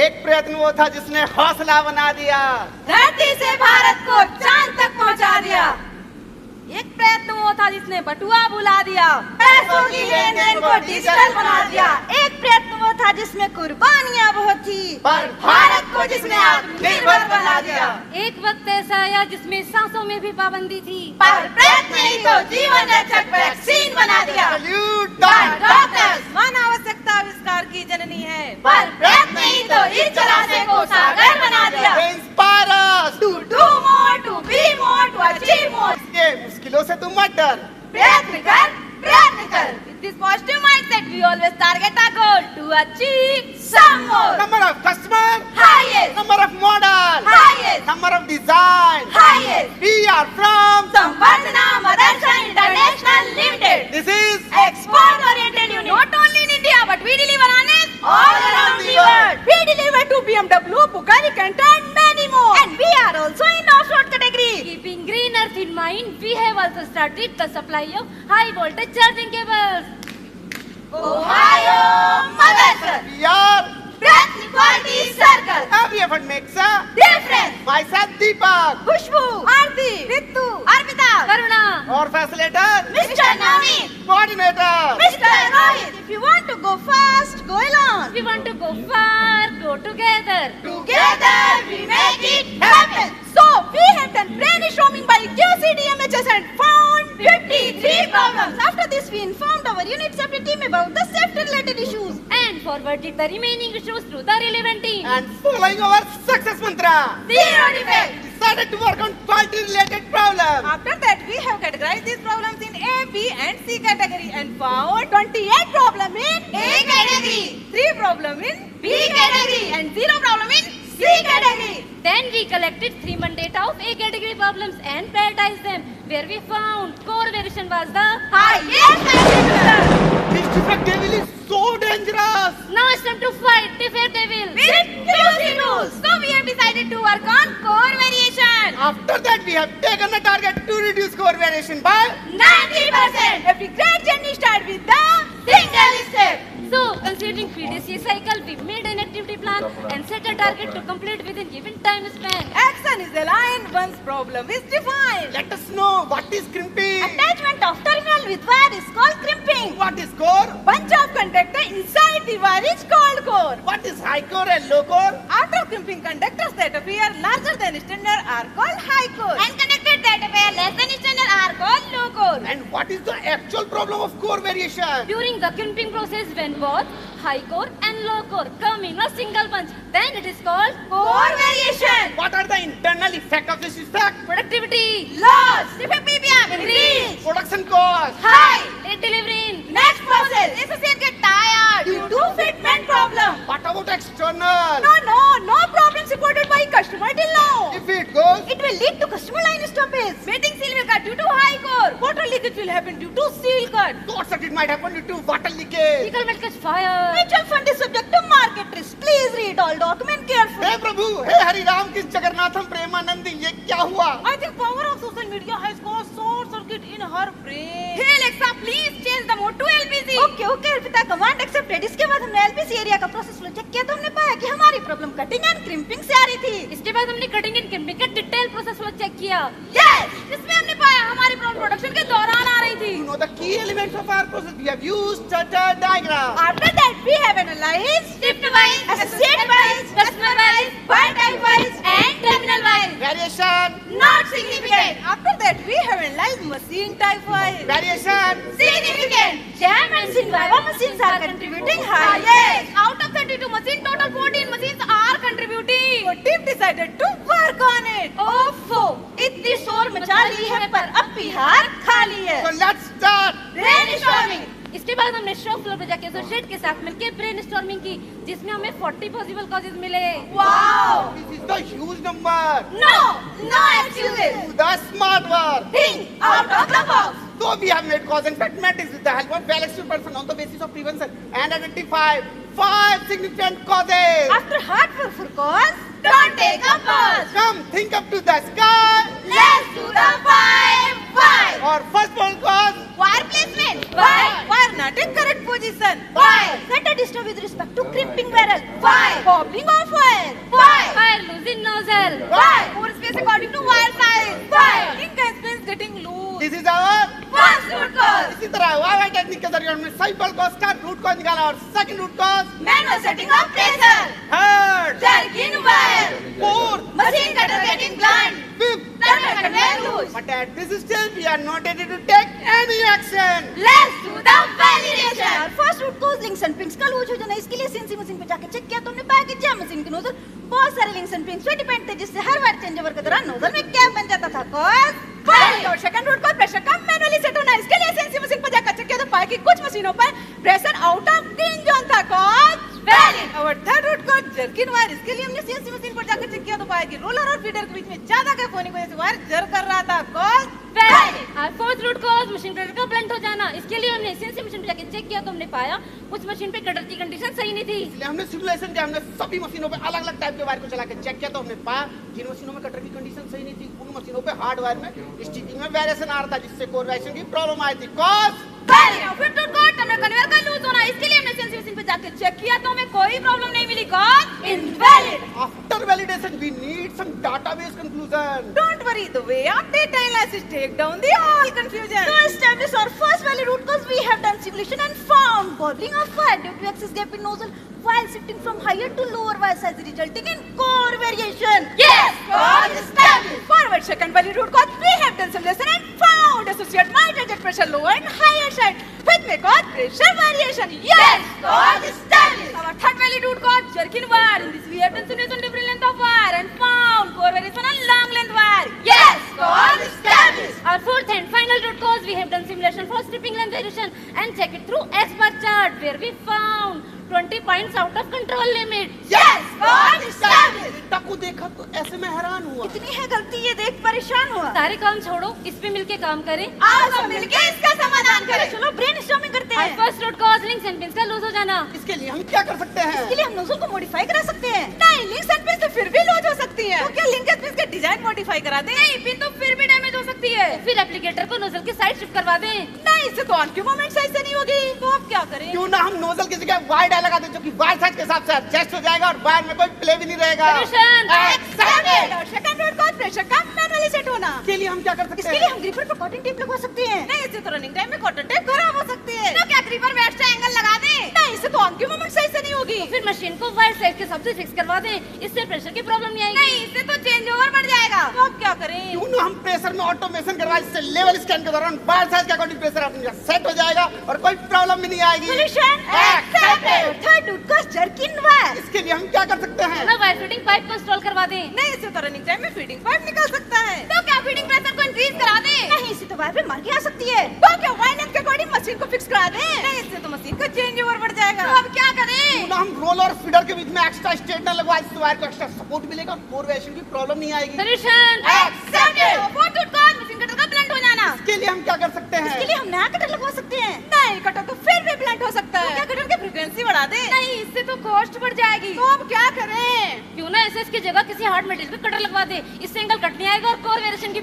एक प्रयत्न वो था जिसने हौसला बना दिया, धरती से भारत को चांद तक पहुंचा दिया। एक प्रयत्न वो था जिसने बटुआ बुला दिया, पैसों की लेन देन को डिजिटल बना दिया। एक प्रयत्न वो था जिसमें कुर्बानियां बहुत थी, पर भारत को जिसने आत्मनिर्भर बना दिया। एक वक्त ऐसा आया जिसमें सांसों में भी पाबंदी थी, पर प्रयत्न ही तो जीवन रक्षक वैक्सीन बना दिया। सैल्यूट डॉक्टर्स मानव आवश्यकता आविष्कार की जननी है, पर प्रयत्न ही तो इस जलाशय को सागर बना दिया। Inspire us to do more, to be more, to achieve more. के मुश्किलों से तुम मत डर, प्रयत्न कर, प्रयत्न कर। With this positive mindset, we always target our goal to achieve some more. Number of customer Highest, number of model highest, number of design highest. We are from Samvardhana Motherson International Limited. This is Export-oriented unit. Not only in India, but we deliver on it all around the world. We deliver to BMW, Bugatti, Canton, and many more. And we are also in off-road category. keeping green earth in mind, we have also started the supply of high voltage charging cables. Ohio Motherson. We are Breath Equality Circle. Every effort makes a Difference. myself Deepak Khushboo, Aarti, Ritu, Arpita, Karuna, और facilitator Mr. Naveen, coordinator Mr. Rohit. If you want to go fast, go along. we want to go far, go together. Together we make it happen. So we have done brainstorming by QCDMHS and found 53 problems. After this, we informed our unit safety team about the safety-related issues. And forwarded the remaining issues to the relevant team. and following our success mantra Zero defect. decided to work on quality related problems. After that, we have categorized these problems in A, B, and C category and found 28 problem in A category, 3 problem in B category, and 0 problem in C category. Then we collected 3 months data of A category problems and prioritized them, where we found core variation was the Highest contributor. This defect devil is so dangerous. now it's time to fight defect devil. With QC tools. So we have decided to work on core variation. After that, we have taken a target to reduce core variation by 90%. Every great journey starts with the single step. So, considering PDCA cycle, we made an activity plan and set a target to complete within given time span. Action is aligned once problem is defined. let us know what is crimping, Attachment of terminal with wire is called crimping. what is core, Bunch of conductor inside the wire is called core. what is high core and low core, Outer crimping conductors that appear larger than standard are called high core. And connectors that appear less than standard are called low core. and what is the actual problem of core variation. During the crimping process, when both high core and low core come in a single bunch, then it is called Core variation. What are the internal effect of this effect? productivity, Loss. Defect PPM increase. Production cost, High. late delivery in, Next process. Associate get tired due to fitment problem. what about external? No problem supported by customer till now. If it goes, It will lead to customer line stoppage. Waiting seal will cut due to high core. Water leakage will happen due to seal cut. short circuit might happen due to water leakage. vehicle will catch fire. Mutual fund is subject to market risk. Please read all document carefully. हे प्रभु, हे हरि राम कृष्ण जगन्नाथम प्रेमानंद, ये क्या हुआ? I think power of social media has caused short circuit in her brain. Hey Alexa, please change the mode to LPG. Okay, Arpita, command accepted. इसके बाद हमने LPG area का process flow check किया तो हमने पाया कि हमारी प्रॉब्लम कटिंग एंड क्रिम्पिंग से आ रही थी. इसके बाद हमने कटिंग एंड crimping का डिटेल प्रोसेस फ्लो चेक किया. Yes, इसमें हमने पाया हमारी प्रॉब्लम प्रोडक्शन के दौरान आ रही थी. You know the key elements of our process. We have used charter diagram. After that, we have analyzed Shift wise, associate wise, customer wise, part type wise, and terminal wise. Variation, not significant. After that, we have analyzed machine type wise. variation, Significant. Jam and Sinvava machines are contributing highest. Out of 32 machines, total 14 machines are contributing. So team decided to work on it. ओफो, इतनी शोर मचा ली है पर अब बिहार खाली है. so let's start. Brainstorming. इसके बाद हमने शॉप फ्लोर पे जाके एसोसिएट के साथ मिलकर ब्रेनस्टॉर्मिंग की, जिसमें हमें 40 पॉसिबल कॉजेज मिले. Wow. This is the huge number. No excuses. Do the smart work. Think out of the box. So we have made cause and effect matrix with the help of well-experienced person on the basis of prevention and identify 5 significant causes. After hard work for cause, don't take a pause. Come, think up to the sky. Let's do the 5. Or first one cause. Wire placement. Why? Wire not in correct position. position. Why? Set a distance with respect to crimping barrel. Why? Bobbling of wire. Why? Fire losing nozzle. Why? More space according to wire size. Why? Link and spins getting loose. This is our First root cause. इसी तरह Y technique के जरिए हमने simple cause का root cause निकाला और second root cause Manual setting of pressure. Third Jerking wire. Fourth Machine cutter getting blunt. Fifth Turner conveyor loose. But at this stage, we are not ready to take any action. Let's do the validation. First root cause links and pins का loose हो जाना, इसके लिए CNC machine पे जाके check किया तो हमने पाया कि जैम मशीन के नोजल बहुत सारे लिंक्स एंड पिंस पे डिपेंड थे, जिससे हर बार चेंज ओवर के दौरान नोजल में गैप बन जाता था। कॉज और सेकंड रूट कॉज प्रेशर कम मैनुअली सेट होना, इसके लिए सीएनसी मशीन पे जाकर चेक किया तो पाया कि कुछ मशीनों पर pressure out of green zone था। Cause valid. और third root cause jerking wire, इसके लिए हमने सीएनसी मशीन पर जाकर चेक किया तो पाया कि रोलर और फीडर के बीच में ज्यादा गैप होने की वजह से वायर जर कर रहा था। Cause valid. और fourth root cause machine cutter का ब्लंट हो जाना, इसके लिए हमने सीएनसी मशीन पे जाके चेक किया तो हमने पाया कुछ मशीन पे कटर की कंडीशन सही नहीं थी। इसलिए हमने सिमुलेशन किया, हमने सभी मशीनों पे अलग अलग टाइप के वायर को चला के चेक किया तो हमने पाया जिन मशीनों में कटर की कंडीशन सही नहीं थी उन मशीनों पे हार्ड वायर में स्टिचिंग में वेरिएशन आ रहा था, जिससे कोर वेरिएशन की प्रॉब्लम आई थी। Cause valid. फिर रूट कॉज टनल कन्वेयर का लूज होना, इसके लिए हमने सीएनसी मशीन पे जाके चेक किया तो हमें कोई प्रॉब्लम नहीं मिली। Cause invalid. After validation we need some database conclusion. Don't worry, the way of data analysis take down the all confusion. To establish our first valid root cause, we have done simulation and found bobbling of wire due to excess gap in nozzle while shifting from higher to lower wire size, resulting in core variation. Yes, cause established. Forward second valid root cause, we have done simulation and found associate might jet pressure lower and higher side, which may cause pressure variation. Yes, cause established. Our third valid root cause, jerking wire. In this, we have done simulation different length of wire and found core variation on long length wire. Yes, cause established. Our fourth and final root cause, we have done simulation for stripping length variation and check it through expert chart where we found 20 points out of control limit. Yes, cause established. Data को देखा तो ऐसे में हैरान हुआ। कितनी है गलती ये देख परेशान हुआ। सारे काम छोड़ो, इस पे मिलके काम करें। आओ सब मिलके इसका समाधान करें। चलो ब्रेनस्टॉर्मिंग करते और हैं। First root cause links and pins का लूज हो जाना। इसके लिए हम क्या कर सकते हैं? इसके लिए हम नोजल को मॉडिफाई करा सकते हैं। नहीं, लिंक्स एंड पिन तो फिर भी लूज हो सकती है। तो क्या लिंक एंड पिन का डिजाइन मॉडिफाई करा दें? नहीं, पिन तो फिर भी डैमेज हो सकती है। फिर एप्लीकेटर को नोजल की साइड शिफ्ट करवा दें। नहीं, इससे तो ऑन की मूवमेंट सही से नहीं होगी। तो अब क्या करें? क्यों ना हम नोजल की जगह वायर डायल लगा दें जो कि वायर साइज के हिसाब से एडजस्ट हो जाएगा और वायर में कोई प्ले भी नहीं रहेगा। Solution. Accepted. और सेकंड रूट कॉज प्रेशर कम मैनुअली सेट होना। इसके लिए हम क्या कर सकते इसके हैं? लिए हम ग्रिपर पर कॉटन टेप लगवा सकते हैं। नहीं, इससे तो रनिंग टाइम में कॉटन टेप खराब हो सकती है। तो क्या ग्रिपर में एक्स्ट्रा एंगल लगा दें? नहीं, इससे तो ऑन की मूवमेंट सही से नहीं होगी। फिर मशीन को वायर साइज के हिसाब से फिक्स करवा दें, इससे प्रेशर की प्रॉब्लम नहीं आएगी। नहीं, इससे तो चेंज ओवर बढ़ जाएगा। तो अब क्या करें? क्यों ना हम प्रेशर में ऑटोमेशन करवाएं, जिससे लेवल स्कैन के दौरान वायर साइज के अकॉर्डिंग प्रेशर अपने सेट हो जाएगा और कोई प्रॉब्लम भी नहीं आएगी। Solution accepted. Third root cause jerking wire. इसके लिए हम क्या कर सकते हैं? ना वायर फीडिंग पाइप को इंस्टॉल करवा दें। नहीं, इससे तो रनिंग टाइम में फीडिंग पाइप निकल सकता है। तो क्या फीडिंग प्रेशर को इंक्रीज करा दें? नहीं, इससे तो वायर पे मार्किंग आ सकती है। तो क्या वायर लेंथ के अकॉर्डिंग मशीन को फिक्स करा दें? नहीं, इससे तो मशीन का चेंज ओवर बढ़ जाएगा। तो अब क्या करें? क्यों ना हम रोल और फीडर के बीच में एक्स्ट्रा स्ट्रेटनर लगवाएं, जिससे वायर को एक्स्ट्रा सपोर्ट मिलेगा और कोर वेरिएशन की प्रॉब्लम नहीं आएगी। Solution accepted. Fourth root cause machine cutter का ब्लंट हो जाना। इसके लिए हम क्या कर सकते हैं? इसके लिए हम नया कटर लगवा सकते हैं। नहीं, कटर तो फिर भी ब्लंट हो सकता है। तो क्या कटर की फ्रीक्वेंसी बढ़ा दें? नहीं, इससे तो कॉस्ट बढ़ जाएगी। तो अब क्या करें? क्यों ना एसएस की जगह किसी हार्ड मटेरियल का कटर लगवा दे, इससे एंगल कट नहीं आएगा और कोर वेरिएशन की